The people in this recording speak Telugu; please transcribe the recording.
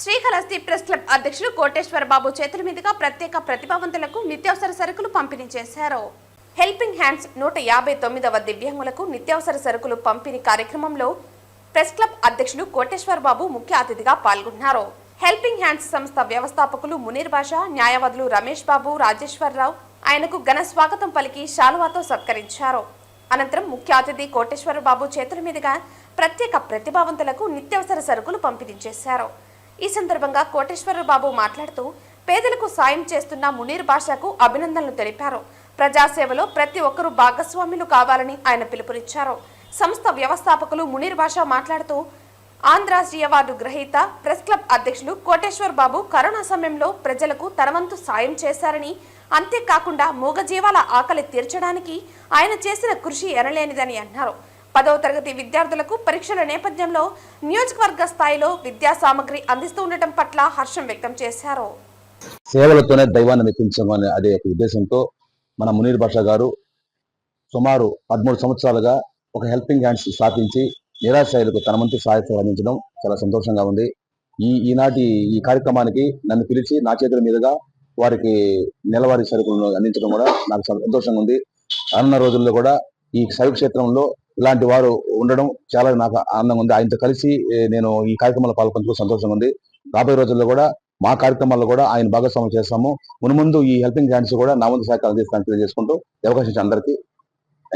శ్రీకాళహస్తి ప్రెస్ క్లబ్ అధ్యక్షులు కోటేశ్వర బాబు చేతుల మీదుగా ప్రత్యేక ప్రతిభావంతులకు నిత్యావసర సరుకులు పంపిణీ చేశారు. హెల్పింగ్ హ్యాండ్స్ 159వ దివ్యాంగులకు నిత్యావసర సరుకులు పంపిణీ కార్యక్రమంలో ప్రెస్ క్లబ్ అధ్యక్షులు కోటేశ్వర బాబు ముఖ్య అతిథిగా పాల్గొన్నారు. హెల్పింగ్ హ్యాండ్స్ సంస్థ వ్యవస్థాపకులు మునీర్ బాషా, న్యాయవాదులు రమేష్ బాబు, రాజేశ్వరరావు ఆయనకు ఘన స్వాగతం పలికి శాలువాతో సత్కరించారు. అనంతరం ముఖ్య అతిథి కోటేశ్వర బాబు చేతుల మీదుగా ప్రత్యేక ప్రతిభావంతులకు నిత్యావసర సరుకులు పంపిణీ చేశారు. ఈ సందర్భంగా కోటేశ్వర బాబు మాట్లాడుతూ పేదలకు సాయం చేస్తున్న మునీర్ బాషాకు అభినందనలు తెలిపారు. ప్రజాసేవలో ప్రతి ఒక్కరూ భాగస్వాములు కావాలని ఆయన పిలుపునిచ్చారు. సంస్థ వ్యవస్థాపకులు మునీర్ బాషా మాట్లాడుతూ ఆంధ్రాష్ట్రీయ అవార్డు గ్రహీత ప్రెస్ క్లబ్ అధ్యక్షులు కోటేశ్వర్ బాబు కరోనా సమయంలో ప్రజలకు తనవంతు సాయం చేశారని, అంతేకాకుండా మూగజీవాల ఆకలి తీర్చడానికి ఆయన చేసిన కృషి ఎనలేనిదని అన్నారు. 10వ తరగతి విద్యార్థులకు పరీక్షల నేపథ్యంలో నియోజకవర్గ స్థాయిలో విద్యా సామగ్రి అందిస్తూ ఉండటం పట్ల హర్షం వ్యక్తం చేశారు. సేవలతోనే దైవాన్ని మెప్పించమనే అదే ఒక ఉద్దేశంతో మన మునీర్ బాషా గారు సుమారు 13 సంవత్సరాలుగా ఒక హెల్పింగ్ హ్యాండ్స్ స్థాపించి నిరాశ్రయులకు తన వంతు సహాయం అందించడం చాలా సంతోషంగా ఉంది. ఈనాటి ఈ కార్యక్రమానికి నన్ను పిలిచి నా చేతుల మీదుగా వారికి నెలవారీ సరుకులను అందించడం కూడా నాకు సంతోషంగా ఉంది. రానున్న రోజుల్లో కూడా ఈ శైవ క్షేత్రంలో ఇలాంటి వారు ఉండడం చాలా నాకు ఆనందంగా ఉంది. ఆయనతో కలిసి నేను ఈ కార్యక్రమంలో పాల్గొంటూ సంతోషంగా ఉంది. రాబోయే రోజుల్లో కూడా మా కార్యక్రమాల్లో కూడా ఆయన భాగస్వామ్యం చేస్తాము. మున్ముందు ఈ హెల్పింగ్ హ్యాండ్స్ కూడా నా వంతు సహకారం అందిస్తానని తెలియజేసుకుంటూ అవకాశం అందరికీ